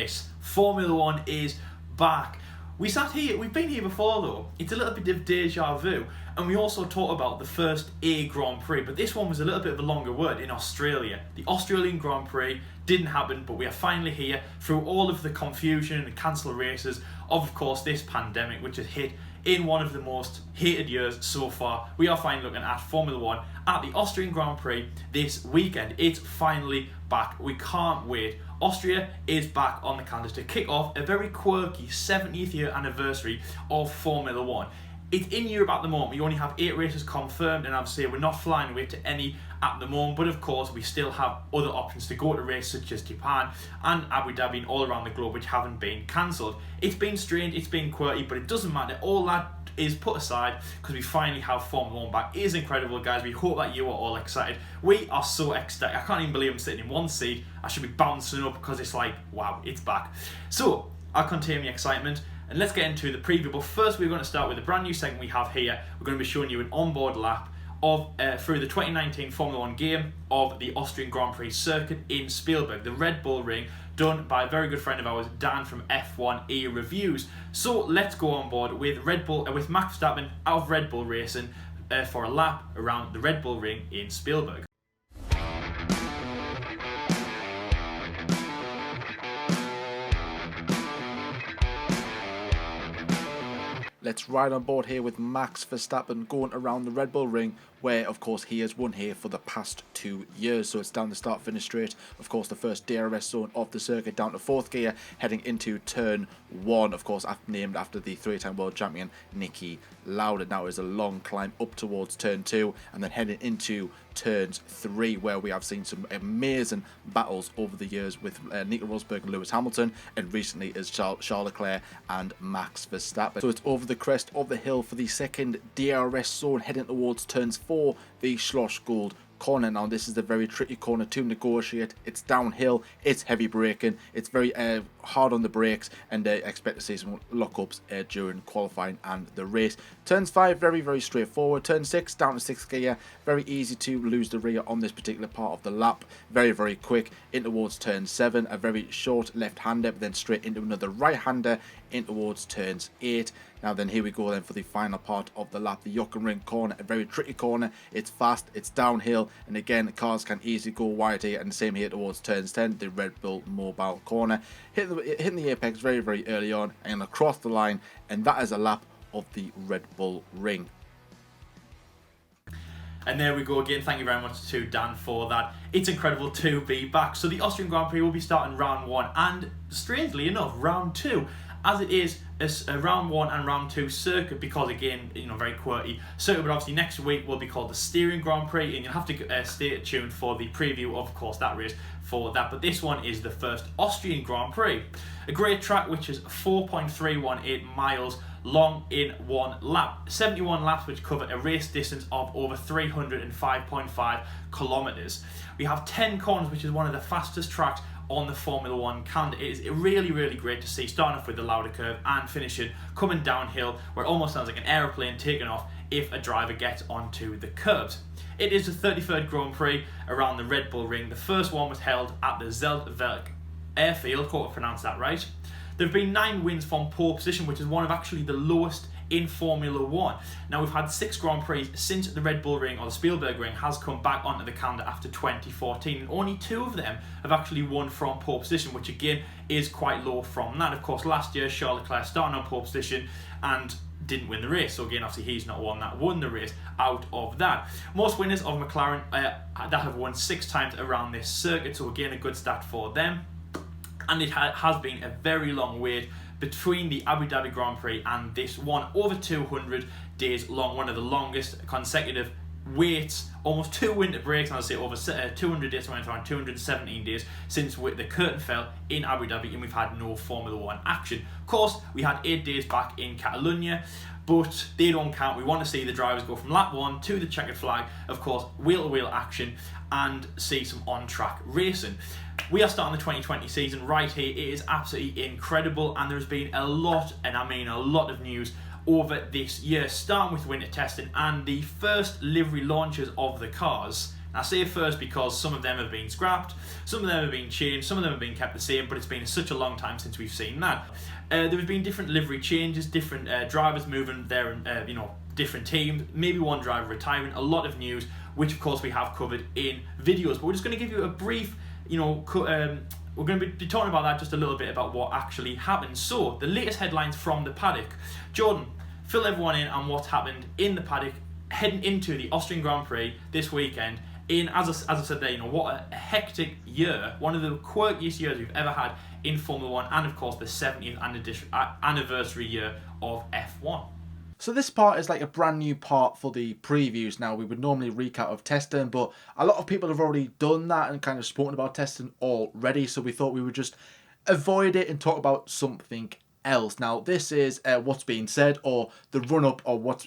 race. Formula One is back. We've been here before though. It's a little bit of deja vu. And we also talked about the first A Grand Prix, but this one was a little bit of a longer word in Australia. The Australian Grand Prix didn't happen, but we are finally here through all of the confusion and the cancelled races of course, this pandemic, which has hit in one of the most hated years so far. We are finally looking at Formula One at the Austrian Grand Prix this weekend. It's finally back. We can't wait. Austria is back on the calendar to kick off a very quirky 70th year anniversary of Formula One. It's in Europe at the moment. We only have 8 races confirmed, and obviously we're not flying away to any at the moment, but of course we still have other options to go to races such as Japan and Abu Dhabi and all around the globe which haven't been cancelled. It's been strange, it's been quirky, but it doesn't matter. All that is put aside because we finally have Formula One back. It is incredible, guys. We hope that you are all excited. We are so excited. I can't even believe I'm sitting in one seat. I should be bouncing up because it's like, wow, it's back. So I'll contain the excitement and let's get into the preview. But first we're going to start with a brand new segment we have here. We're going to be showing you an onboard lap of through the 2019 Formula One game of the Austrian Grand Prix circuit in Spielberg, the Red Bull Ring, done by a very good friend of ours, Dan from F1 Reviews. So let's go on board with with Max Verstappen out of Red Bull Racing for a lap around the Red Bull Ring in Spielberg. Let's ride on board here with Max Verstappen going around the Red Bull Ring, where of course he has won here for the past 2 years. So it's down the start finish straight, of course the first DRS zone of the circuit, down to 4th gear, heading into turn 1, of course named after the 3-time world champion Niki Lauda. Now is a long climb up towards turn 2 and then heading into turns 3, where we have seen some amazing battles over the years with Nico Rosberg and Lewis Hamilton, and recently as Charles Leclerc and Max Verstappen. So it's over the crest of the hill for the second DRS zone, heading towards turns 4, the Schloss Gold corner. Now this is a very tricky corner to negotiate. It's downhill, it's heavy braking, it's very hard on the brakes, and I expect to see some lockups during qualifying and the race. Turns 5, very straightforward. Turn 6, down to 6th gear, very easy to lose the rear on this particular part of the lap. Very quick in towards turn 7, a very short left-hander, but then straight into another right-hander in towards turns 8. Now then, here we go then for the final part of the lap, the Jochen corner, a very tricky corner. It's fast, it's downhill, and again, cars can easily go wide here, and the same here towards turns 10, the Red Bull Mobile corner. Hitting the apex very early on, and across the line, and that is a lap of the Red Bull Ring. And there we go again. Thank you very much to Dan for that. It's incredible to be back. So the Austrian Grand Prix will be starting round 1 and, strangely enough, round 2, as it is a round 1 and round 2 circuit, because again, very quirky circuit. But obviously next week will be called the Styrian Grand Prix, and you'll have to stay tuned for the preview of course that race for that. But this one is the first Austrian Grand Prix, a great track which is 4.318 miles long in one lap, 71 laps which cover a race distance of over 305.5 kilometers. We have 10 corners, which is one of the fastest tracks on the Formula One calendar. It is really great to see, starting off with the Lauda curve and finishing coming downhill, where it almost sounds like an aeroplane taking off if a driver gets onto the curbs. It is the 33rd Grand Prix around the Red Bull Ring. The first one was held at the Zeltwerk airfield, hope I pronounced that right. There have been 9 wins from pole position, which is one of actually the lowest in Formula One. Now we've had 6 Grand Prix since the Red Bull Ring, or the Spielberg Ring, has come back onto the calendar after 2014, and only 2 of them have actually won from pole position, which again is quite low from that. Of course, last year Charles Leclerc started on pole position and didn't win the race, so again obviously he's not one that won the race out of that. Most winners of McLaren that have won 6 times around this circuit, so again a good stat for them. And it has been a very long wait between the Abu Dhabi Grand Prix and this one, over 200 days long, one of the longest consecutive waits, almost 2 winter breaks, and I'll say over 200 days, around 217 days since the curtain fell in Abu Dhabi, and we've had no Formula One action. Of course, we had 8 days back in Catalonia, but they don't count. We want to see the drivers go from lap 1 to the checkered flag, of course, wheel-to-wheel action, and see some on-track racing. We are starting the 2020 season right here. It is absolutely incredible, and there's been a lot, and I mean a lot of news over this year, starting with winter testing and the first livery launches of the cars I say first because some of them have been scrapped, some of them have been changed, some of them have been kept the same, but it's been such a long time since we've seen that. There have been different livery changes, different drivers moving there, different teams, maybe one driver retiring, a lot of news, which of course we have covered in videos. But we're just going to give you a brief, we're going to be talking about that just a little bit about what actually happened. So, the latest headlines from the Paddock. Jordan, fill everyone in on what's happened in the Paddock heading into the Austrian Grand Prix this weekend. As I said there, what a hectic year, one of the quirkiest years we've ever had in Formula 1, and of course the 70th anniversary year of F1. So this part is like a brand new part for the previews. Now, we would normally recap of testing, but a lot of people have already done that and kind of spoken about testing already, so we thought we would just avoid it and talk about something else. Now, this is what's being said, or the run-up, or what's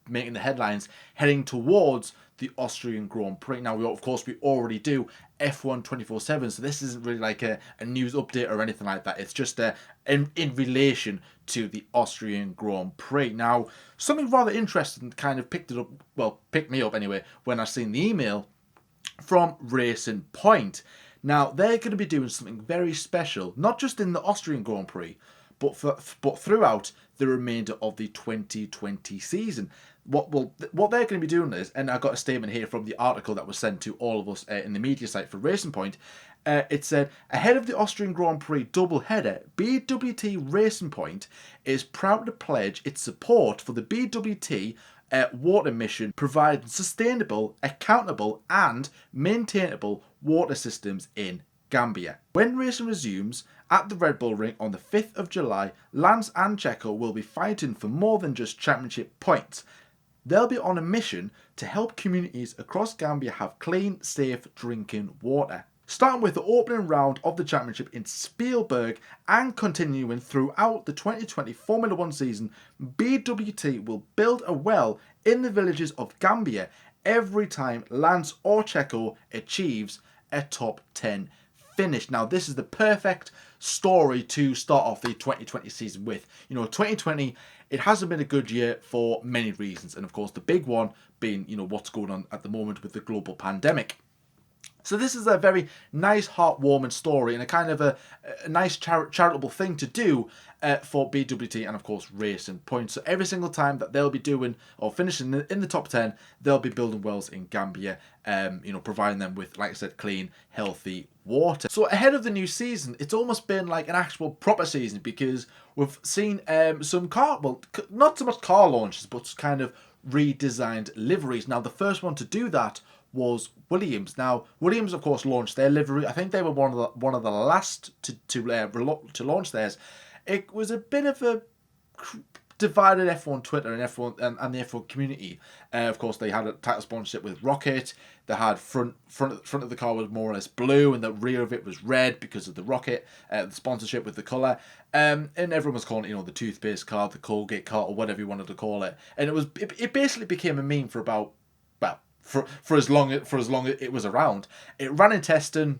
making the headlines, heading towards the Austrian Grand Prix. Now, we already do F1 24/7, so this isn't really like a news update or anything like that. It's just in relation to the Austrian Grand Prix. Now, something rather interesting kind of picked me up anyway, when I seen the email from Racing Point. Now, they're going to be doing something very special, not just in the Austrian Grand Prix, but throughout the remainder of the 2020 season. What they're going to be doing is, and I got a statement here from the article that was sent to all of us in the media site for Racing Point. It said, ahead of the Austrian Grand Prix double-header, BWT Racing Point is proud to pledge its support for the BWT water mission, providing sustainable, accountable and maintainable water systems in Gambia. When racing resumes at the Red Bull Ring on the 5th of July, Lance and Checo will be fighting for more than just championship points. They'll be on a mission to help communities across Gambia have clean, safe drinking water. Starting with the opening round of the championship in Spielberg and continuing throughout the 2020 Formula 1 season, BWT will build a well in the villages of Gambia every time Lance or Checo achieves a top 10 finish. Now, this is the perfect story to start off the 2020 season with. 2020, it hasn't been a good year for many reasons, and of course the big one being what's going on at the moment with the global pandemic. So this is a very nice, heartwarming story, and a kind of a nice charitable thing to do for BWT and of course Racing Point. So every single time that they'll be doing or finishing in the top 10, they'll be building wells in Gambia, providing them with, like I said, clean, healthy water. So ahead of the new season, it's almost been like an actual proper season, because we've seen some not so much car launches, but kind of redesigned liveries. Now, the first one to do that was Williams. Now, Williams, of course, launched their livery. I think they were one of the last to launch theirs. It was a bit of a divided F1 Twitter and F1 and the F1 community. Of course, they had a title sponsorship with Rocket. They had front of the car was more or less blue, and the rear of it was red because of the Rocket, the sponsorship with the colour. And everyone was calling it, the toothpaste car, the Colgate car, or whatever you wanted to call it. And it basically became a meme for about for as long as it was around. It ran in testing.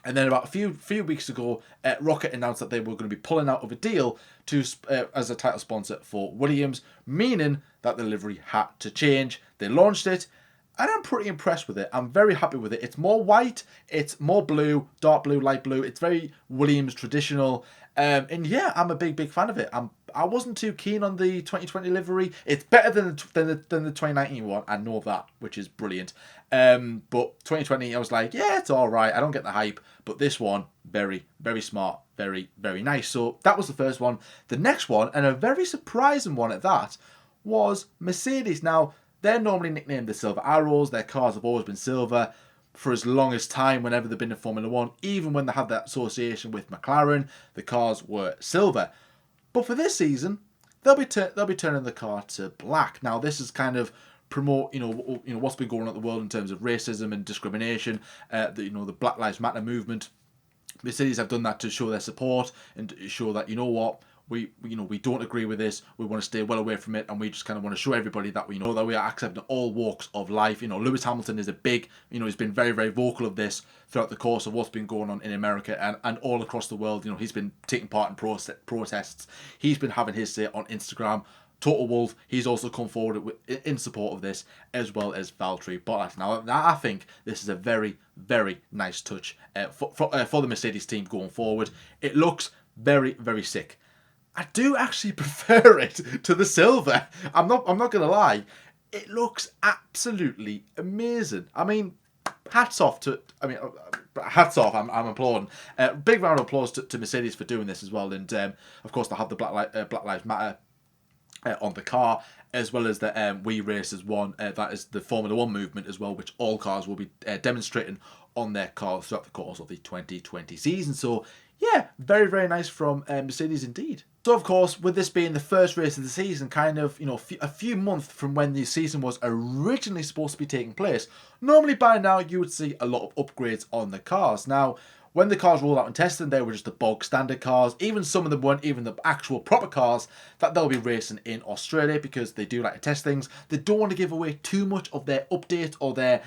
And then about a few weeks ago, Rocket announced that they were going to be pulling out of a deal as a title sponsor for Williams, meaning that the livery had to change. They launched it, and I'm pretty impressed with it. I'm very happy with it. It's more white, it's more blue, dark blue, light blue. It's very Williams traditional. And yeah, I'm a big fan of it. I wasn't too keen on the 2020 livery. It's better than the 2019 one. I know that, which is brilliant. But 2020, I was like, yeah, it's all right. I don't get the hype. But this one, very, very smart, very, very nice. So that was the first one. The next one, and a very surprising one at that, was Mercedes. Now, they're normally nicknamed the Silver Arrows. Their cars have always been silver for as long as time, whenever they've been in Formula 1. Even when they had that association with McLaren, the cars were silver. But for this season, they'll be turning the car to black. Now, this is kind of promote what's been going on in the world in terms of racism and discrimination. The Black Lives Matter movement. Mercedes have done that to show their support and to show that we don't agree with this. We want to stay well away from it, and we just kind of want to show everybody that we know that we are accepting all walks of life. Lewis Hamilton is a big, he's been very, very vocal of this throughout the course of what's been going on in America and all across the world. He's been taking part in protests. He's been having his say on Instagram. Total Wolff, he's also come forward in support of this, as well as Valtteri Bottas. Now, I think this is a very, very nice touch for the Mercedes team going forward. It looks very, very sick. I do actually prefer it to the silver. I'm not gonna lie. It looks absolutely amazing. I mean, hats off. I'm applauding. Big round of applause to Mercedes for doing this as well. And of course, they'll have the Black Lives Matter on the car, as well as the We Racers one. That is the Formula One movement as well, which all cars will be demonstrating on their cars throughout the course of the 2020 season. So yeah, very, very nice from Mercedes indeed. So of course, with this being the first race of the season, kind of, a few months from when the season was originally supposed to be taking place, normally by now you would see a lot of upgrades on the cars. Now, when the cars rolled out in testing, they were just the bog standard cars. Even some of them weren't even the actual proper cars that they'll be racing in Australia, because they do like to test things. They don't want to give away too much of their update or their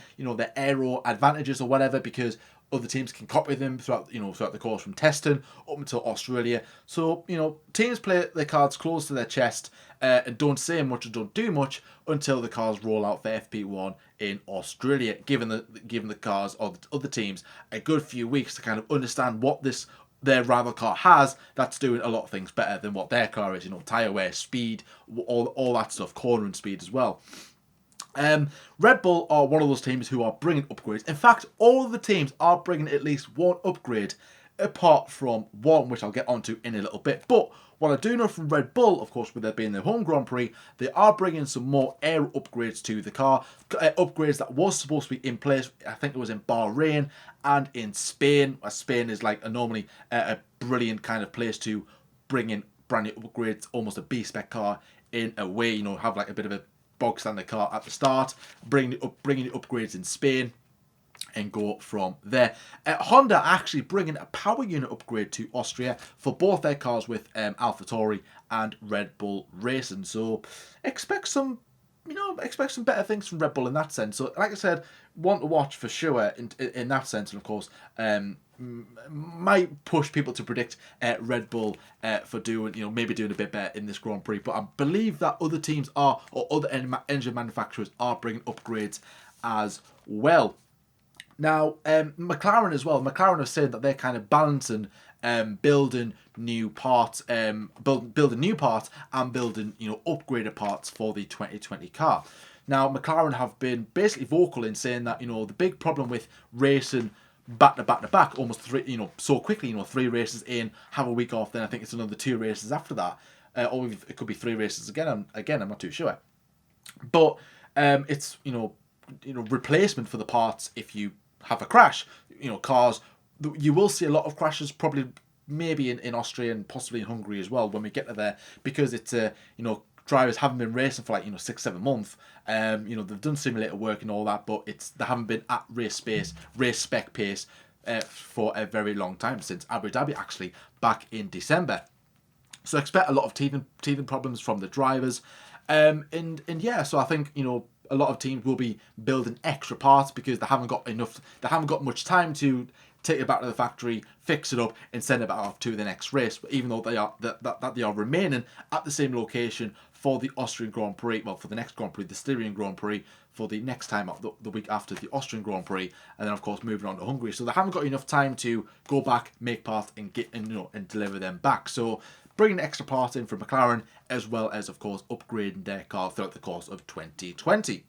aero advantages or whatever, because other teams can copy them throughout the course from testing up until Australia. So, teams play their cards close to their chest and don't say much and don't do much until the cars roll out for FP1 in Australia, giving the cars or the other teams a good few weeks to kind of understand what their rival car has that's doing a lot of things better than what their car is. Tyre wear, speed, all that stuff, cornering speed as well. Red Bull are one of those teams who are bringing upgrades. In fact, all of the teams are bringing at least one upgrade, apart from one, which I'll get onto in a little bit. But what I do know from Red Bull, of course, with there being their home Grand Prix, they are bringing some more aero upgrades to the car. Upgrades that was supposed to be in place, I think it was in Bahrain and in Spain. Spain is like normally a brilliant kind of place to bring in brand new upgrades, almost a B-spec car in a way, have like a bit of a bog standard car at the start, bringing the upgrades in Spain, and go from there. Honda actually bringing a power unit upgrade to Austria for both their cars with AlphaTauri and Red Bull Racing. So expect some better things from Red Bull in that sense. So like I said, one to watch for sure in that sense. And of course, might push people to predict Red Bull for maybe doing a bit better in this Grand Prix. But I believe that other teams or other engine manufacturers are bringing upgrades as well. Now, McLaren as well. McLaren have said that they're kind of balancing building new parts, building new parts and building upgraded parts for the 2020 car. Now, McLaren have been basically vocal in saying that the big problem with racing back to back, almost three, so quickly, 3 races in, have a week off, then I think it's another 2 races after that, or it could be 3 races again. I'm not too sure, but it's replacement for the parts if you have a crash. Cars, you will see a lot of crashes, probably maybe in Austria and possibly in Hungary as well when we get to there, because it's drivers haven't been racing for 6-7 months. They've done simulator work and all that, but they haven't been at race spec pace for a very long time, since Abu Dhabi actually back in December. So expect a lot of teething problems from the drivers, and yeah, so I think a lot of teams will be building extra parts because they haven't got much time to take it back to the factory, fix it up, and send it back off to the next race. But even though they are remaining at the same location for the Austrian Grand Prix, well, for the next Grand Prix, the Styrian Grand Prix, for the next time up the week after the Austrian Grand Prix, and then of course moving on to Hungary. So they haven't got enough time to go back, make parts, and and deliver them back. So bringing extra parts in for McLaren, as well as of course upgrading their car throughout the course of 2020.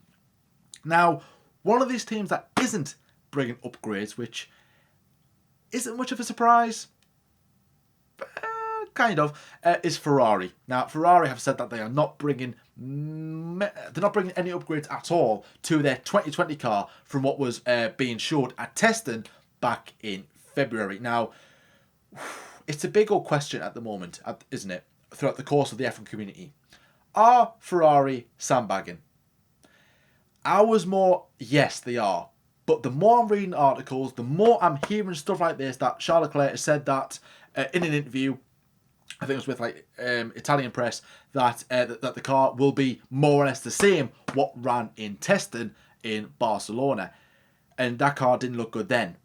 Now, one of these teams that isn't bringing upgrades, which isn't much of a surprise, kind of, is Ferrari. Now, Ferrari have said that they are not bringing any upgrades at all to their 2020 car from what was being showed at testing back in February. Now, it's a big old question at the moment, isn't it? Throughout the course of the F1 community, are Ferrari sandbagging? Ours more, yes, they are. But the more I'm reading articles, the more I'm hearing stuff like this, that Charles Leclerc has said that in an interview, I think it was with Italian press, that the car will be more or less the same what ran in testing in Barcelona. And that car didn't look good then.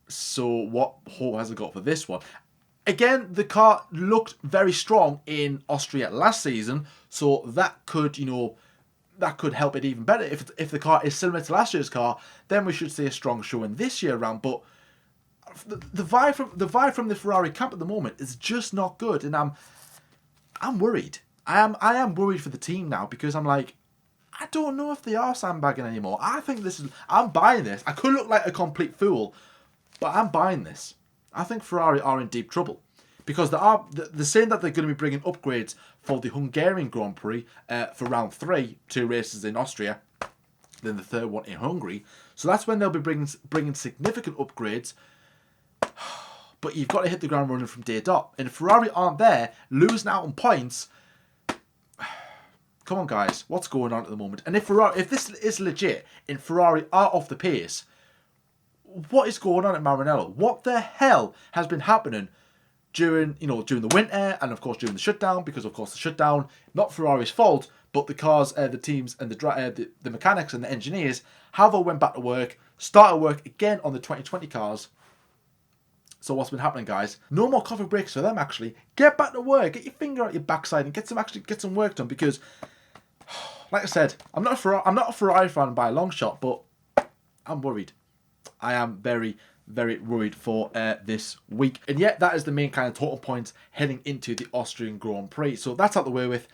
So what hope has it got for this one? Again, the car looked very strong in Austria last season, so that could, that could help it even better. If the car is similar to last year's car, then we should see a strong showing this year around. But the vibe from the Ferrari camp at the moment is just not good, and I'm worried. I am worried for the team now, because I'm like, I don't know if they are sandbagging anymore. I'm buying this. I could look like a complete fool, but I'm buying this. I think Ferrari are in deep trouble, because they're saying that they're going to be bringing upgrades for the Hungarian Grand Prix for round 3, 2 races in Austria, then the third one in Hungary. So that's when they'll be bringing significant upgrades. But you've got to hit the ground running from day dot. And if Ferrari aren't there, losing out on points, come on, guys, what's going on at the moment? And if this is legit and Ferrari are off the pace, what is going on at Maranello? What the hell has been happening during the winter, and of course during the shutdown? Because of course the shutdown, not Ferrari's fault, but the cars, the teams, and the mechanics and the engineers have all went back to work, started work again on the 2020 cars. So what's been happening, guys? No more coffee breaks for them. Actually, get back to work, get your finger out your backside, and get some work done. Because, like I said, I'm not a Ferrari fan by a long shot, but I'm worried. I am very, very worried for this week. And yet, that is the main kind of total points heading into the Austrian Grand Prix. So that's out the way with.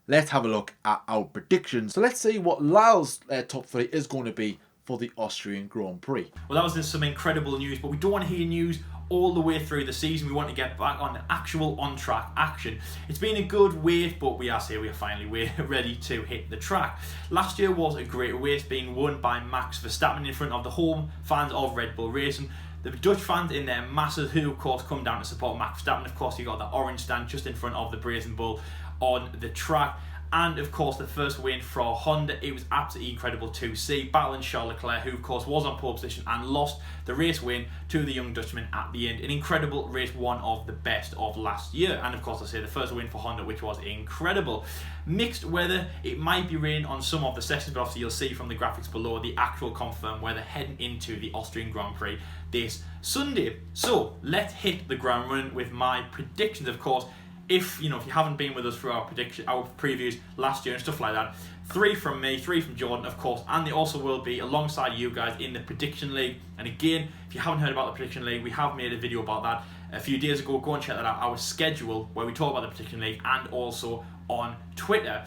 Let's have a look at our predictions. So let's see what Lyle's top 3 is going to be for the Austrian Grand Prix. Well, that was just some incredible news, but we don't want to hear news all the way through the season. We want to get back on actual on-track action. It's been a good wait, but we are finally ready to hit the track. Last year was a great race, being won by Max Verstappen in front of the home fans of Red Bull Racing. The Dutch fans in their masses, who of course come down to support Max Verstappen. Of course, you got that orange stand just in front of the Brazen Bull on the track. And of course, the first win for Honda, it was absolutely incredible to see, battling Charles Leclerc, who of course was on pole position and lost the race win to the young Dutchman at the end. An incredible race, one of the best of last year. And of course, I say the first win for Honda, which was incredible. Mixed weather, it might be raining on some of the sessions, but obviously you'll see from the graphics below the actual confirmed weather heading into the Austrian Grand Prix this Sunday. So let's hit the ground running with my predictions, of course. If you haven't been with us for our previews last year and stuff like that, 3 from me, 3 from Jordan, of course, and they also will be alongside you guys in the Prediction League. And again, if you haven't heard about the Prediction League, we have made a video about that a few days ago. Go and check that out, our schedule where we talk about the Prediction League, and also on Twitter.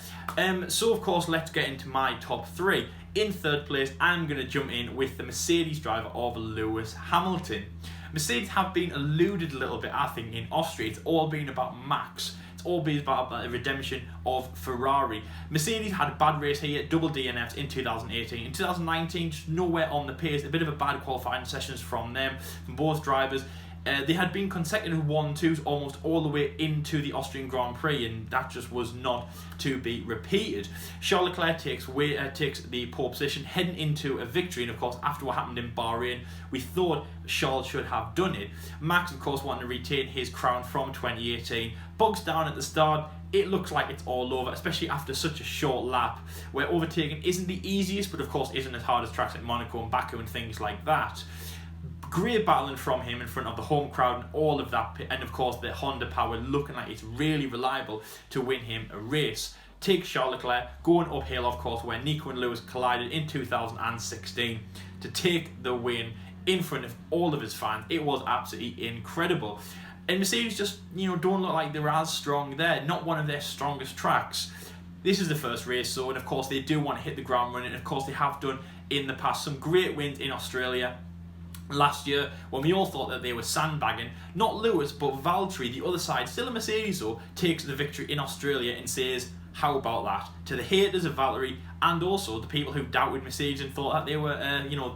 So of course, let's get into my top 3. In third place, I'm going to jump in with the Mercedes driver of Lewis Hamilton. Mercedes have been eluded a little bit, I think, in Austria. It's all been about Max. It's all been about the redemption of Ferrari. Mercedes had a bad race here, double DNFs in 2018. In 2019, just nowhere on the pace. A bit of a bad qualifying sessions from them, from both drivers. They had been consecutive 1-2s almost all the way into the Austrian Grand Prix, and that just was not to be repeated. Charles Leclerc takes the pole position, heading into a victory, and of course, after what happened in Bahrain, we thought Charles should have done it. Max, of course, wanting to retain his crown from 2018, bogs down at the start. It looks like it's all over, especially after such a short lap, where overtaking isn't the easiest, but of course isn't as hard as tracks like Monaco and Baku and things like that. Great battling from him in front of the home crowd and all of that, and of course the Honda power looking like it's really reliable to win him a race. Take Charles Leclerc going uphill, of course, where Nico and Lewis collided in 2016 to take the win in front of all of his fans. It was absolutely incredible. And Mercedes just, don't look like they're as strong there. Not one of their strongest tracks. This is the first race, so, and of course they do want to hit the ground running. Of course they have done in the past some great wins in Australia. Last year, when we all thought that they were sandbagging, not Lewis, but Valtteri, the other side, still a Mercedes though, takes the victory in Australia and says, how about that? To the haters of Valtteri, and also the people who doubted Mercedes and thought that they were,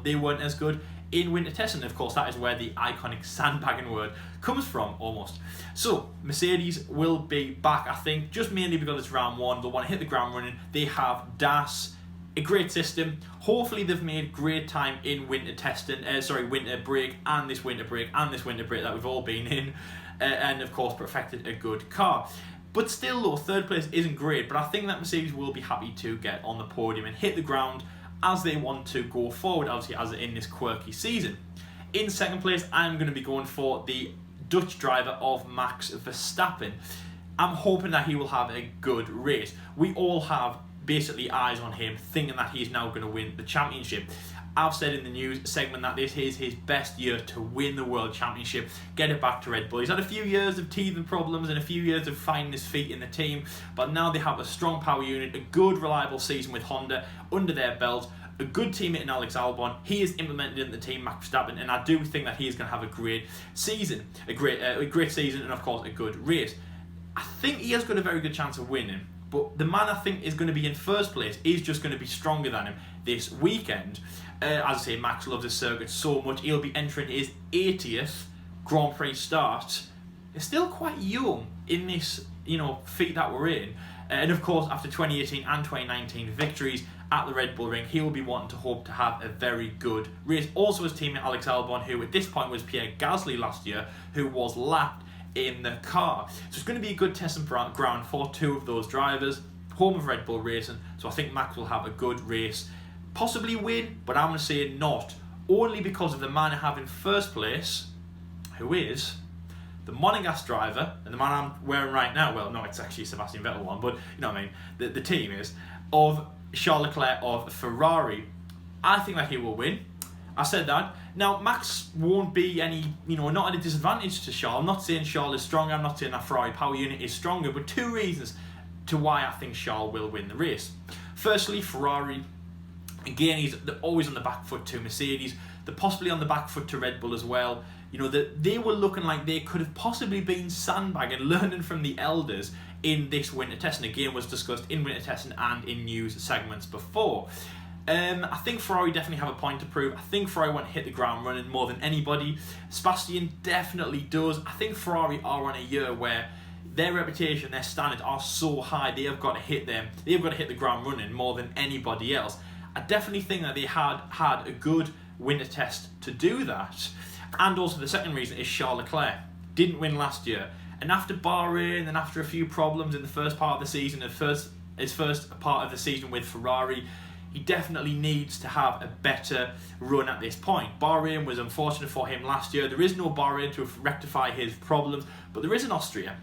they weren't as good in winter testing. Of course, that is where the iconic sandbagging word comes from, almost. So, Mercedes will be back, I think, just mainly because it's round 1. They'll want to hit the ground running. They have DAS, a great system. Hopefully they've made great time in winter testing, winter break, and this winter break, and this winter break that we've all been in, and of course perfected a good car. But still though, third place isn't great, but I think that Mercedes will be happy to get on the podium and hit the ground as they want to go forward, obviously as in this quirky season. In second place, I'm going to be going for the Dutch driver of Max Verstappen. I'm hoping that he will have a good race. We all have basically eyes on him, thinking that he's now going to win the championship. I've said in the news segment that this is his best year to win the World Championship, get it back to Red Bull. He's had a few years of teething problems and a few years of finding his feet in the team, but now they have a strong power unit, a good reliable season with Honda under their belt, a good teammate in Alex Albon. He is implemented in the team, Max Verstappen, and I do think that he is going to have a great season, a great season, and of course a good race. I think he has got a very good chance of winning, but the man I think is going to be in first place is just going to be stronger than him this weekend. As I say, Max loves his circuit so much. He'll be entering his 80th Grand Prix start. He's still quite young in this, feat that we're in. And of course, after 2018 and 2019 victories at the Red Bull Ring, he will be wanting to hope to have a very good race. Also his teammate Alex Albon, who at this point was Pierre Gasly last year, who was lapped in the car. So it's going to be a good testing ground for two of those drivers, home of Red Bull Racing. So I think Max will have a good race, possibly win, but I'm going to say not, only because of the man I have in first place, who is the Monegasque driver, and the man I'm wearing right now, well, no, it's actually Sebastian Vettel one, but you know what I mean, the team is, of Charles Leclerc of Ferrari. I think that he will win. I said that. Now, Max won't be not at a disadvantage to Charles. I'm not saying Charles is stronger, I'm not saying that Ferrari power unit is stronger, but two reasons to why I think Charles will win the race. Firstly, Ferrari, again, he's always on the back foot to Mercedes. They're possibly on the back foot to Red Bull as well. They were looking like they could have possibly been sandbagging, learning from the elders in this winter testing. Again, was discussed in winter testing and in news segments before. I think Ferrari definitely have a point to prove. I think Ferrari want to hit the ground running more than anybody. Sebastian definitely does. I think Ferrari are on a year where their reputation, their standards are so high. They have got to hit them. They have got to hit the ground running more than anybody else. I definitely think that they had a good winter test to do that. And also the second reason is Charles Leclerc didn't win last year. And after Bahrain and after a few problems in the first part of the season, his first part of the season with Ferrari, he definitely needs to have a better run at this point. Bahrain was unfortunate for him last year. There is no Bahrain to rectify his problems, but there is an Austria.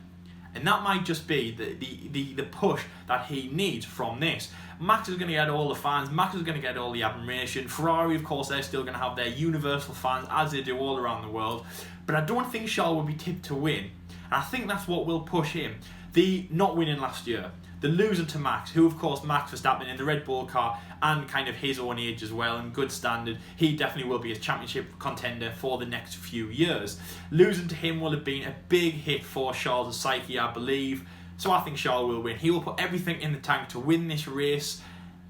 And that might just be the push that he needs from this. Max is going to get all the fans. Max is going to get all the admiration. Ferrari, of course, they're still going to have their universal fans, as they do all around the world. But I don't think Charles will be tipped to win. And I think that's what will push him. The not winning last year, the losing to Max, who of course Max Verstappen in the Red Bull car and kind of his own age as well and good standard, he definitely will be a championship contender for the next few years. Losing to him will have been a big hit for Charles' psyche, I believe. So I think Charles will win. He will put everything in the tank to win this race.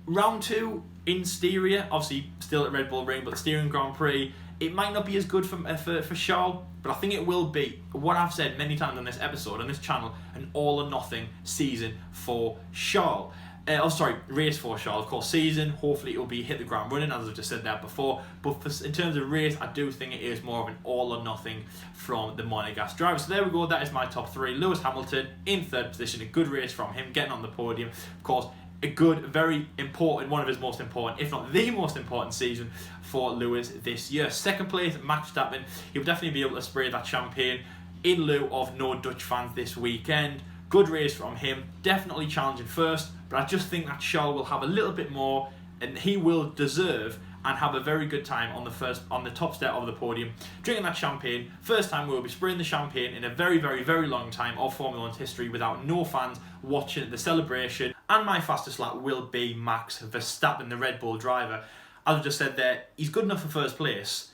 Round 2 in Styria, obviously still at Red Bull Ring, but the Styrian Grand Prix, it might not be as good for Charles, but I think it will be, what I've said many times on this episode, on this channel, an all or nothing season for Charles. Race for Charles. Of course, season, hopefully it will be hit the ground running, as I've just said that before. But in terms of race, I do think it is more of an all or nothing from the Monegasque driver. So there we go, that is my top 3. Lewis Hamilton in 3rd position, a good race from him, getting on the podium. Of course, a good, very important, one of his most important, if not the most important season for Lewis this year. 2nd place, Max Verstappen. He'll definitely be able to spray that champagne in lieu of no Dutch fans this weekend. Good race from him, definitely challenging first, but I just think that Charles will have a little bit more, and he will deserve and have a very good time on the top step of the podium, drinking that champagne. First time we will be spraying the champagne in a very, very, very long time of Formula 1's history without no fans watching the celebration. And my fastest lap will be Max Verstappen, the Red Bull driver. As I just said there, he's good enough for first place,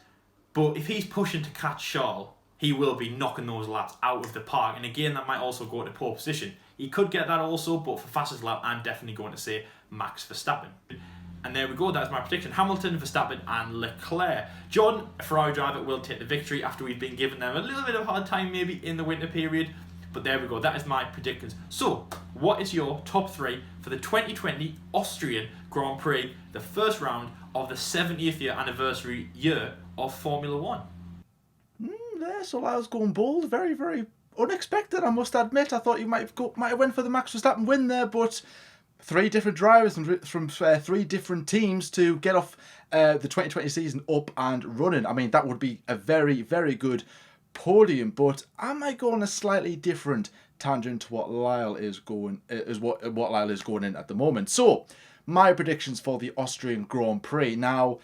but if he's pushing to catch Charles, he will be knocking those laps out of the park. And again, that might also go to pole position. He could get that also, but for fastest lap, I'm definitely going to say Max Verstappen. And there we go, that's my prediction. Hamilton, Verstappen and Leclerc. John, a Ferrari driver, will take the victory after we've been giving them a little bit of a hard time maybe in the winter period. But there we go, that is my predictions. So, what is your top 3 for the 2020 Austrian Grand Prix, the first round of the 70th year anniversary year of Formula 1? There, so I was going bold. Very, very unexpected, I must admit. I thought you might have went for the Max Verstappen win there, but 3 different drivers from 3 different teams to get off the 2020 season up and running. I mean, that would be a very, very good Podium, but I might go on a slightly different tangent to what Lyle is going what Lyle is going in at the moment. So, my predictions for the Austrian Grand Prix. Now,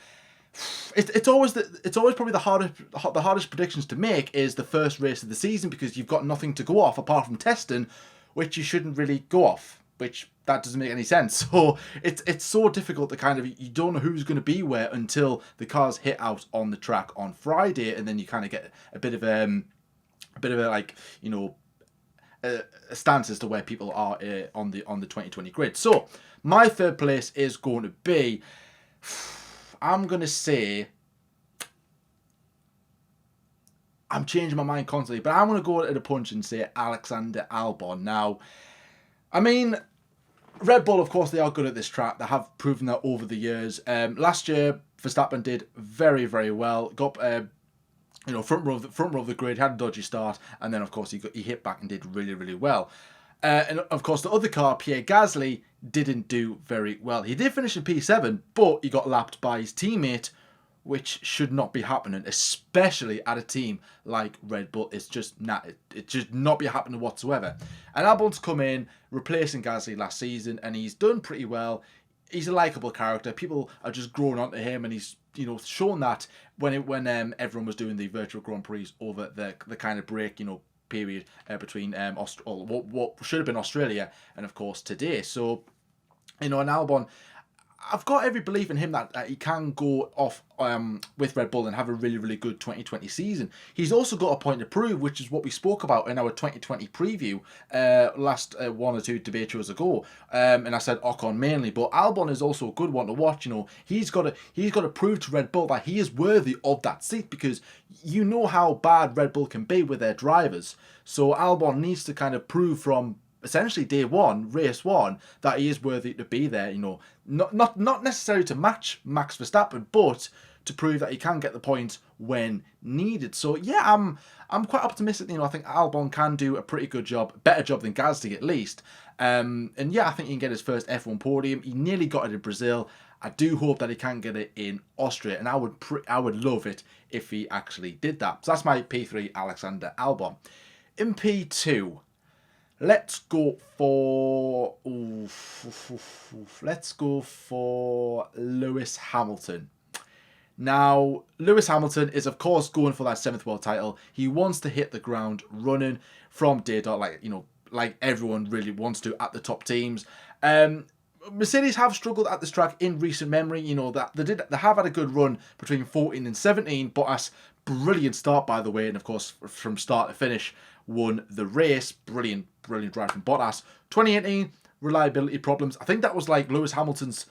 it's always probably the hardest predictions to make is the first race of the season, because you've got nothing to go off apart from testing, which you shouldn't really go off, which that doesn't make any sense. So it's so difficult to kind of, you don't know who's going to be where until the cars hit out on the track on Friday, and then you kind of get a bit of a like, you know, a stance as to where people are on the 2020 grid. So my third place is going to be, I'm going to say, I'm changing my mind constantly, but I'm going to go at a punch and say Alexander Albon. Now, I mean, Red Bull, of course, they are good at this track. They have proven that over the years. Last year, Verstappen did very, very well. Got front row of the grid, had a dodgy start, and then of course he hit back and did really, really well. And of course, the other car, Pierre Gasly, didn't do very well. He did finish in P7, but he got lapped by his teammate, which should not be happening, especially at a team like Red Bull. It's just not be happening whatsoever. And Albon's come in, replacing Gasly last season, and he's done pretty well. He's a likable character. People are just grown onto him, and he's shown that when everyone was doing the virtual Grand Prix over the kind of break period between what should have been Australia and of course today. So and Albon, I've got every belief in him that he can go off with Red Bull and have a really, really good 2020 season. He's also got a point to prove, which is what we spoke about in our 2020 preview last one or two debate shows ago. And I said Ocon mainly, but Albon is also a good one to watch. He's got to prove to Red Bull that he is worthy of that seat, because you know how bad Red Bull can be with their drivers. So Albon needs to kind of prove from essentially day one, race one, that he is worthy to be there. Not necessarily to match Max Verstappen, but to prove that he can get the points when needed. So yeah, I'm quite optimistic. I think Albon can do a pretty good job, better job than Gasly at least. And yeah, I think he can get his first F1 podium. He nearly got it in Brazil. I do hope that he can get it in Austria, and I would love it if he actually did that. So that's my P3, Alexander Albon. In P2. Let's go for Lewis Hamilton. Now, Lewis Hamilton is of course going for that 7th world title. He wants to hit the ground running from day dot, like everyone really wants to at the top teams. Mercedes have struggled at this track in recent memory. That they have had a good run between 14 and 17. Bottas, brilliant start by the way, and of course from start to finish won the race. Brilliant drive from Bottas. 2018 reliability problems. I think that was like Lewis Hamilton's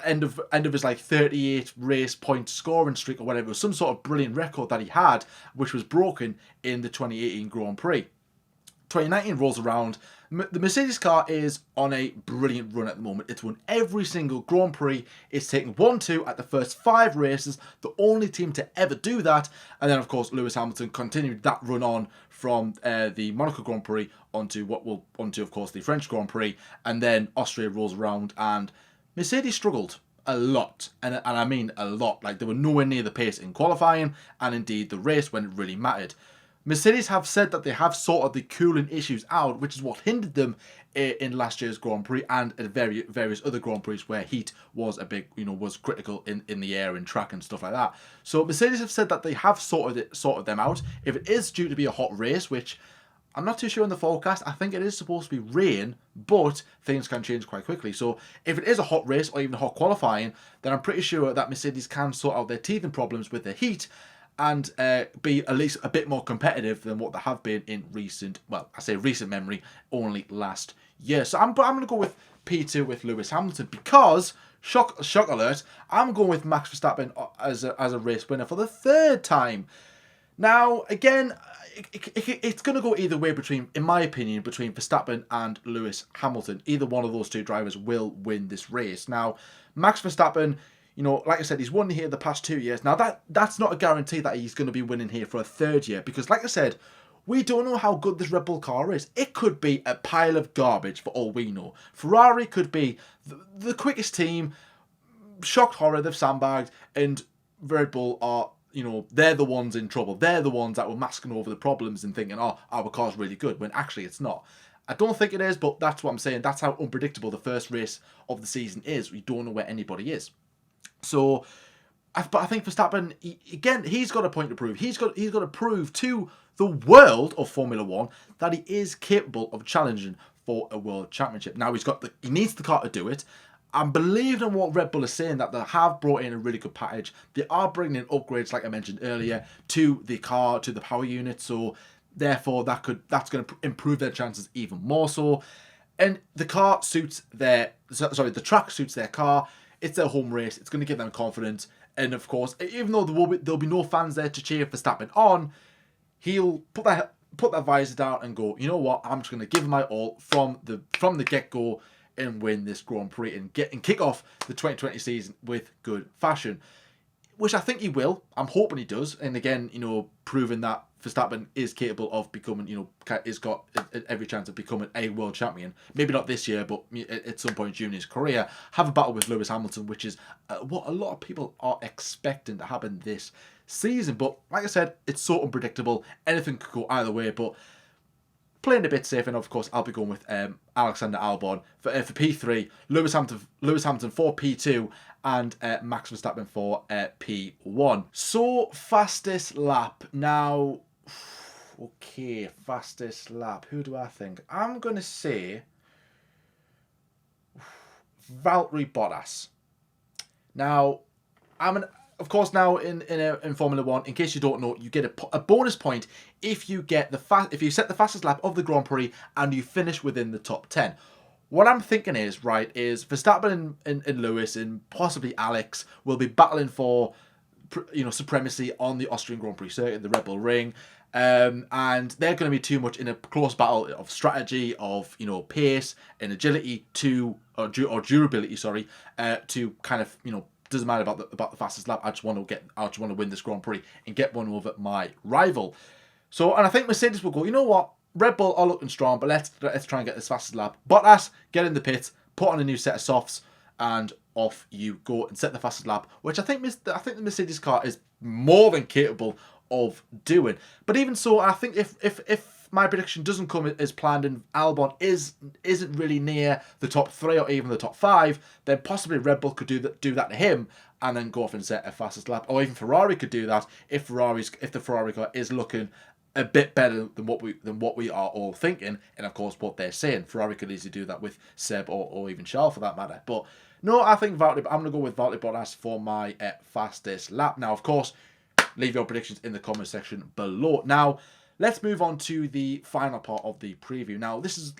end of his 38 race point scoring streak or whatever. It was some sort of brilliant record that he had, which was broken in the 2018 Grand Prix. 2019 rolls around. The Mercedes car is on a brilliant run at the moment. It's won every single Grand Prix. It's taken 1-2 at the first 5 races. The only team to ever do that. And then, of course, Lewis Hamilton continued that run on from the Monaco Grand Prix onto, of course, the French Grand Prix. And then Austria rolls around and Mercedes struggled a lot. And I mean a lot. Like, they were nowhere near the pace in qualifying and indeed the race when it really mattered. Mercedes have said that they have sorted the cooling issues out, which is what hindered them in last year's Grand Prix and at various other Grand Prix where heat was was critical in the air and track and stuff like that. So Mercedes have said that they have sorted them out. If it is due to be a hot race, which I'm not too sure in the forecast, I think it is supposed to be rain, but things can change quite quickly. So if it is a hot race or even hot qualifying, then I'm pretty sure that Mercedes can sort out their teething problems with the heat and be at least a bit more competitive than what they have been in recent memory, only last year. So I'm going to go with P2 with Lewis Hamilton because, shock alert, I'm going with Max Verstappen as a race winner for the 3rd time. Now, again, it's going to go either way in my opinion, between Verstappen and Lewis Hamilton. Either one of those two drivers will win this race. Now, Max Verstappen, like I said, he's won here the past 2 years. Now, that's not a guarantee that he's going to be winning here for a 3rd year. Because, like I said, we don't know how good this Red Bull car is. It could be a pile of garbage for all we know. Ferrari could be the quickest team. Shocked horror, they've sandbagged. And Red Bull are they're the ones in trouble. They're the ones that were masking over the problems and thinking, oh, our car's really good, when actually it's not. I don't think it is, but that's what I'm saying. That's how unpredictable the first race of the season is. We don't know where anybody is. So, but I think Verstappen, he's got a point to prove. He's got to prove to the world of Formula One that he is capable of challenging for a world championship. Now he needs the car to do it. I'm believing in what Red Bull is saying, that they have brought in a really good package. They are bringing in upgrades, like I mentioned earlier, to the car, to the power unit. So therefore, that's going to improve their chances even more so. And the track suits their car. It's their home race. It's going to give them confidence. And of course, even though there'll be no fans there to cheer Verstappen on, he'll put that visor down and go, you know what? I'm just going to give my all from the get-go and win this Grand Prix and kick off the 2020 season with good fashion, which I think he will. I'm hoping he does. And again, proving that Verstappen is capable of becoming, has got every chance of becoming a world champion. Maybe not this year, but at some point during his career, have a battle with Lewis Hamilton, which is what a lot of people are expecting to happen this season. But like I said, it's so unpredictable. Anything could go either way, but playing a bit safe, and of course, I'll be going with Alexander Albon for P3, Lewis Hamilton for P2, and Max Verstappen for P1. So, fastest lap. Now, okay, fastest lap. Who do I think? I'm going to say Valtteri Bottas. Now, of course, now in Formula One, in case you don't know, you get a bonus point if you set the fastest lap of the Grand Prix and you finish within the top 10. What I'm thinking is Verstappen and Lewis and possibly Alex will be battling for supremacy on the Austrian Grand Prix circuit, the Red Bull Ring. And they're going to be too much in a close battle of strategy, of pace and agility or durability, to kind of doesn't matter about the fastest lap. I just want to win this Grand Prix and get one over my rival. So, and I think Mercedes will go, you know what, Red Bull are looking strong, but let's try and get this fastest lap. Bottas, get in the pit, put on a new set of softs, and off you go and set the fastest lap, which I think the Mercedes car is more than capable of doing. But even so, I think if my prediction doesn't come as planned and Albon isn't really near the top 3 or even the top 5, then possibly Red Bull could do that to him and then go off and set a fastest lap. Or even Ferrari could do that if the Ferrari car is looking a bit better than what we are all thinking, and of course what they're saying. Ferrari could easily do that with Seb or even Charles for that matter. But no, I think I'm going to go with Valtteri Bottas for my fastest lap. Now, of course, leave your predictions in the comment section below. Now, let's move on to the final part of the preview. Now, this is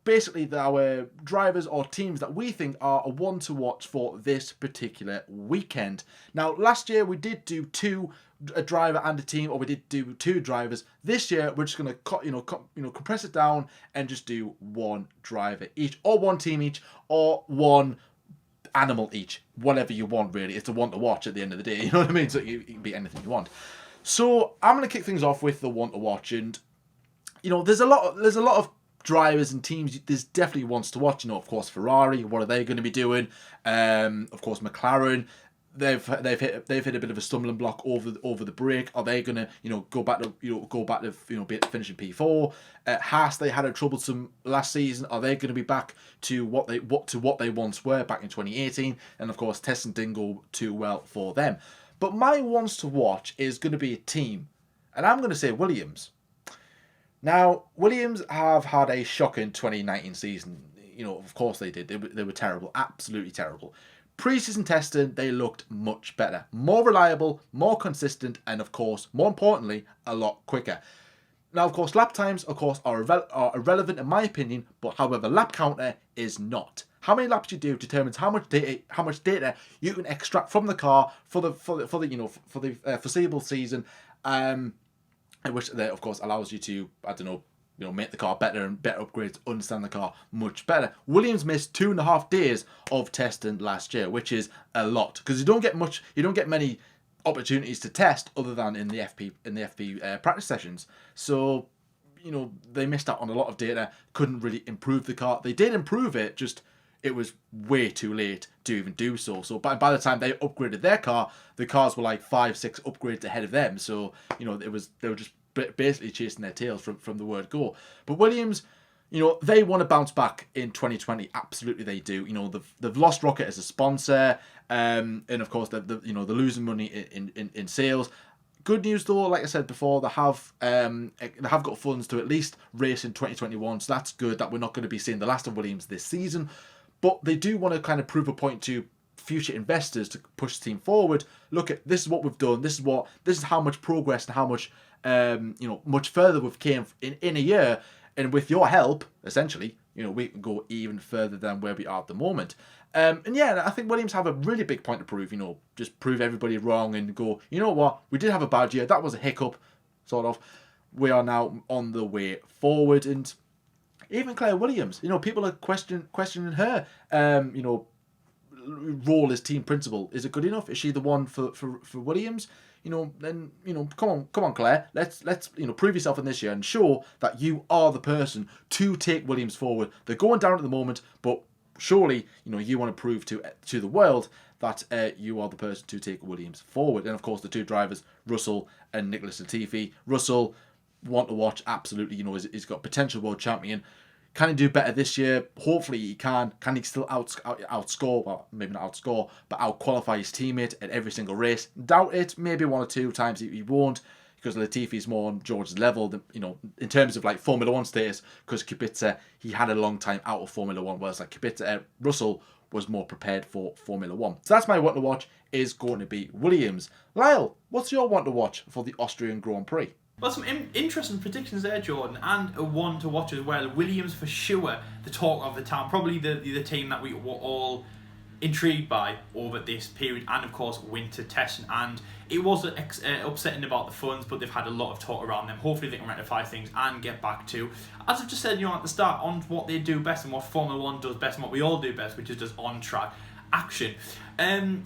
basically our drivers or teams that we think are a one to watch for this particular weekend. Now, last year we did do a driver and a team, or we did do 2 drivers. This year we're just going to compress it down and just do 1 driver each, or 1 team each, or 1 animal each, whatever you want really. It's a one to watch at the end of the day, you know what I mean? So you can be anything you want. So I'm going to kick things off with the one to watch, and there's a lot of drivers and teams. There's definitely ones to watch. Of course, Ferrari. What are they going to be doing? Of course, McLaren. They've hit a bit of a stumbling block over the break. Are they going to go back to finishing P4? Haas, they had a troublesome last season. Are they going to be back to what they once were back in 2018? And of course, testing didn't go too well for them. But my ones to watch is going to be a team, and I'm going to say Williams. Now, Williams have had a shocking 2019 season. Of course they did. They were terrible, absolutely terrible. Pre-season testing, they looked much better. More reliable, more consistent, and of course, more importantly, a lot quicker. Now, of course, lap times, are irrelevant in my opinion, but however, lap counter is not. How many laps you do determines how much data you can extract from the car for the foreseeable season, which of course allows you to, make the car better and better upgrades, understand the car much better. Williams missed 2.5 days of testing last year, which is a lot because you don't get many opportunities to test other than in the FP practice sessions. So, they missed out on a lot of data, couldn't really improve the car. They did improve it, just it was way too late to even do so. So by the time they upgraded their car, the cars were like 5-6 upgrades ahead of them. So, you know, they were just basically chasing their tails from the word go. But Williams, you know, they want to bounce back in 2020. Absolutely, they do. You know, they've lost Rocket as a sponsor, and of course, they're losing money in sales. Good news though, like I said before, they have got funds to at least race in 2021. So that's good that we're not going to be seeing the last of Williams this season. But they do want to kind of prove a point to future investors to push the team forward. Look at this is what we've done. This is how much progress and how much much further we've came in a year. And with your help, essentially, you know, we can go even further than where we are at the moment. And yeah, I think Williams have a really big point to prove. You know, just prove everybody wrong and go, you know what, we did have a bad year. That was a hiccup, sort of. We are now on the way forward. And even Claire Williams, you know, people are questioning her, role as team principal. Is it good enough? Is she the one for Williams? You know, then, you know, come on, Claire. Let's prove yourself in this year and show that you are the person to take Williams forward. They're going down at the moment, but surely, you know, you want to prove to the world that you are the person to take Williams forward. And of course, the two drivers, Russell and Nicholas Latifi. Russell, want to watch, absolutely. You know, he's got potential world champion. Can he do better this year? Hopefully he can. Can he still outscore? Well, maybe not outscore, but out-qualify his teammate at every single race? Doubt it. Maybe one or two times he won't, because Latifi's more on George's level, than, you know, in terms of like Formula One status, because Kubica, he had a long time out of Formula One, whereas like Russell was more prepared for Formula One. So that's my want to watch, is going to be Williams. Lyle, what's your want to watch for the Austrian Grand Prix? Well, some interesting predictions there, Jordan, and a one to watch as well. Williams for sure, the talk of the town, probably the team that we were all intrigued by over this period, and of course winter testing. And it was upsetting about the funds, but they've had a lot of talk around them. Hopefully they can rectify things and get back to, as I've just said, you know, at the start, on what they do best and what Formula One does best and what we all do best, which is just on track action.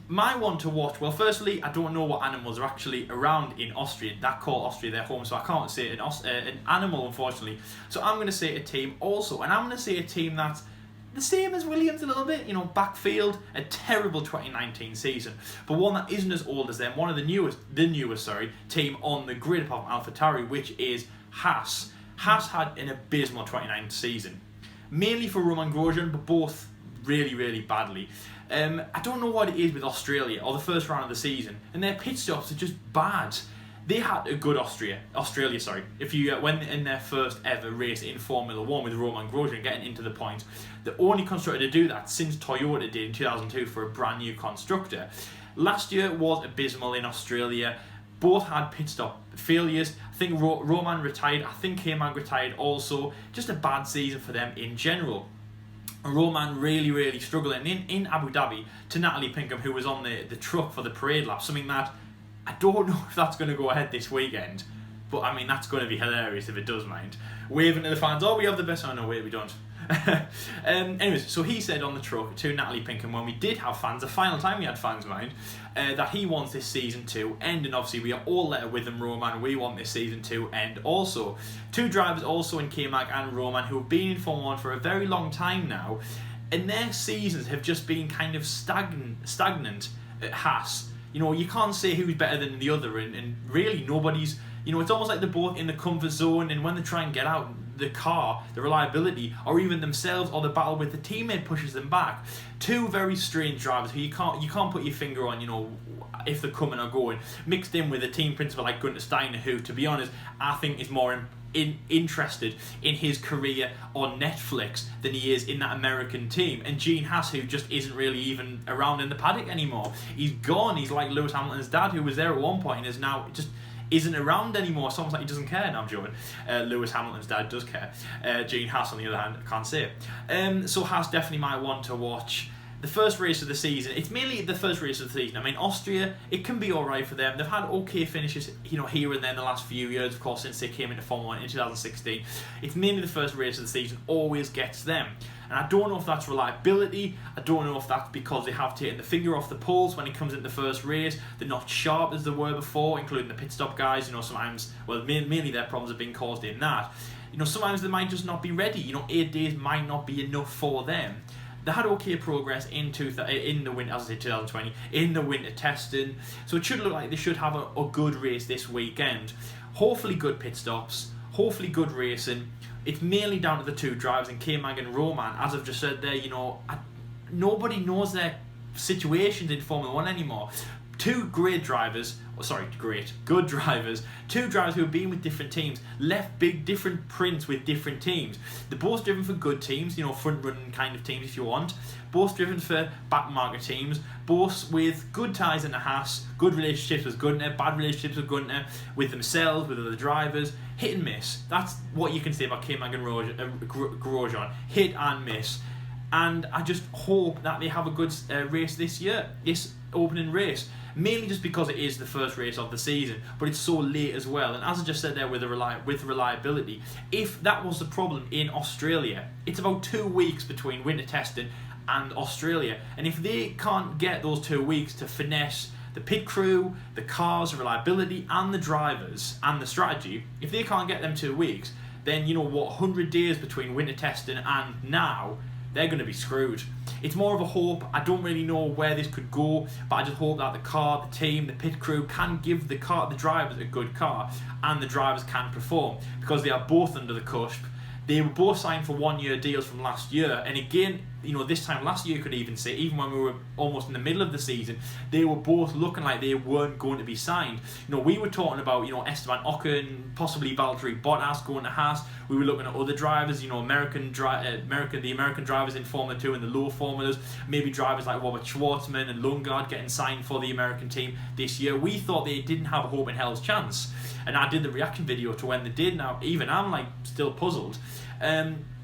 My one to watch, well, firstly, I don't know what animals are actually around in Austria. That call Austria their home, so I can't say an animal, unfortunately. So I'm going to say a team also, and I'm going to say a team that's the same as Williams a little bit, you know, backfield, a terrible 2019 season, but one that isn't as old as them, one of the newest team on the grid apart from AlphaTauri, which is Haas. Haas had an abysmal 2019 season, mainly for Roman Grosjean, but both really, really badly. I don't know what it is with Australia, or the first round of the season, and their pit stops are just bad. They had a good Australia, if you went in their first ever race in Formula 1 with Roman Grosjean getting into the points. The only constructor to do that since Toyota did in 2002 for a brand new constructor. Last year was abysmal in Australia. Both had pit stop failures. I think Roman retired, I think K-Mag retired also. Just a bad season for them in general. Roman really, really struggling in Abu Dhabi to Natalie Pinkham, who was on the truck for the parade lap, something that I don't know if that's going to go ahead this weekend, but I mean, that's going to be hilarious if it does, mind. Waving to the fans, oh, we have the best, oh no, wait, we don't. Anyways, so he said on the truck to Natalie Pinkham, when we did have fans, the final time we had fans, mind, that he wants this season to end, and obviously we are all there with him, Roman. We want this season to end also. Two drivers also in K-Mag and Roman who have been in Formula 1 for a very long time now, and their seasons have just been kind of stagnant at Haas. You know, you can't say who's better than the other, and really nobody's, you know, it's almost like they're both in the comfort zone, and when they try and get out, the car, the reliability, or even themselves, or the battle with the teammate pushes them back. Two very strange drivers who you can't put your finger on, you know, if they're coming or going, mixed in with a team principal like Gunter Steiner, who, to be honest, I think is more interested in his career on Netflix than he is in that American team. And Gene Haas, who just isn't really even around in the paddock anymore. He's gone. He's like Lewis Hamilton's dad, who was there at one point and is now just isn't around anymore. It's almost like he doesn't care. No, I'm joking. Lewis Hamilton's dad does care. Gene Haas, on the other hand, I can't say it. So Haas definitely might want to watch the first race of the season. It's mainly the first race of the season. I mean, Austria, it can be alright for them. They've had okay finishes, you know, here and there in the last few years, of course, since they came into Formula 1 in 2016. It's mainly the first race of the season always gets them. And I don't know if that's reliability. I don't know if that's because they have taken the finger off the pulse when it comes into the first race. They're not sharp as they were before, including the pit stop guys. You know, sometimes, well, mainly their problems have been caused in that. You know, sometimes they might just not be ready. You know, 8 days might not be enough for them. They had okay progress in the winter, as I said, 2020, in the winter testing. So it should look like they should have a good race this weekend. Hopefully good pit stops, hopefully good racing. It's mainly down to the two drivers in K-Mag and Roman. As I've just said there, nobody knows their situations in Formula 1 anymore. Good drivers, two drivers who have been with different teams, left big different prints with different teams. They're both driven for good teams, front running kind of teams if you want. Both driven for back market teams, both with good ties in the Haas, good relationships with Gunter, bad relationships with Gunter, with themselves, with other drivers, hit and miss. That's what you can say about K-Mag and Grosjean, hit and miss. And I just hope that they have a good race this year, this opening race. Mainly just because it is the first race of the season, but it's so late as well. And as I just said there with reliability, if that was the problem in Australia, it's about 2 weeks between winter testing and Australia. And if they can't get those 2 weeks to finesse the pit crew, the cars, the reliability, and the drivers, and the strategy, if they can't get them 2 weeks, then 100 days between winter testing and now, they're going to be screwed. It's more of a hope. I don't really know where this could go, but I just hope that the car, the team, the pit crew can give the drivers a good car, and the drivers can perform, because they are both under the cusp. They were both signed for 1 year deals from last year, and again, this time last year you could even say, even when we were almost in the middle of the season, they were both looking like they weren't going to be signed. We were talking about Esteban Ocon, possibly Valtteri Bottas going to Haas. We were looking at other drivers, the American drivers in Formula 2 and the low formulas, maybe drivers like Robert Schwartzman and Lundgaard getting signed for the American team this year. We thought they didn't have a hope in hell's chance, and I did the reaction video to when they did. Now even I'm still puzzled.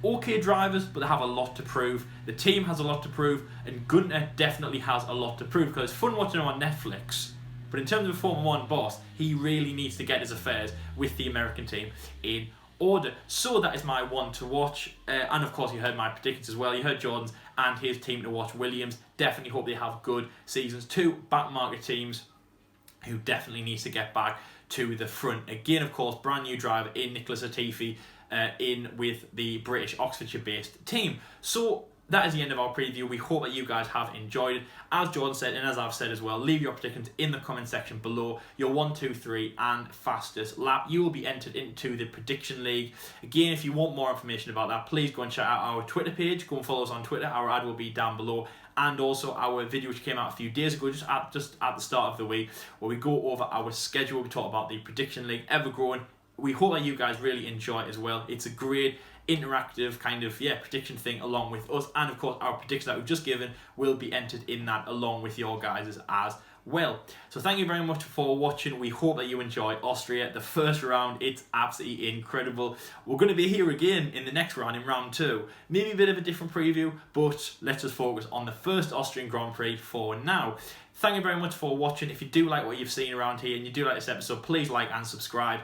Okay drivers, but they have a lot to prove. The team has a lot to prove, and Gunter definitely has a lot to prove, because it's fun watching him on Netflix. But in terms of a Formula 1 boss, he really needs to get his affairs with the American team in order. So that is my one to watch. And of course you heard my predictions as well. You heard Jordan's and his team to watch. Williams, definitely hope they have good seasons. Two back market teams who definitely needs to get back to the front. Again, of course, brand new driver in Nicholas Latifi, in with the British Oxfordshire-based team. So that is the end of our preview. We hope that you guys have enjoyed it. As Jordan said, and as I've said as well, leave your predictions in the comment section below. Your 1, 2, 3 and fastest lap. You will be entered into the prediction league. Again, if you want more information about that, please go and check out our Twitter page. Go and follow us on Twitter. Our ad will be down below. And also our video which came out a few days ago, just at the start of the week, where we go over our schedule. We talk about the prediction league, ever growing. We hope that you guys really enjoy it as well. It's a great interactive kind of prediction thing along with us, and of course our predictions that we've just given will be entered in that along with your guys' as well. So thank you very much for watching. We hope that you enjoy Austria, the first round. It's absolutely incredible. We're going to be here again in the next round, in round 2. Maybe a bit of a different preview, but let's just focus on the first Austrian Grand Prix for now. Thank you very much for watching. If you do like what you've seen around here and you do like this episode, please like and subscribe.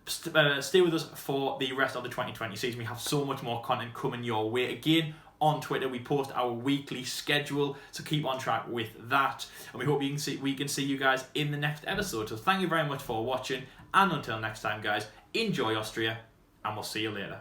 Stay with us for the rest of the 2020 season. We have so much more content coming your way. Again, on Twitter we post our weekly schedule, so keep on track with that, and we hope we can see you guys in the next episode. So thank you very much for watching, and until next time guys, enjoy Austria, and we'll see you later.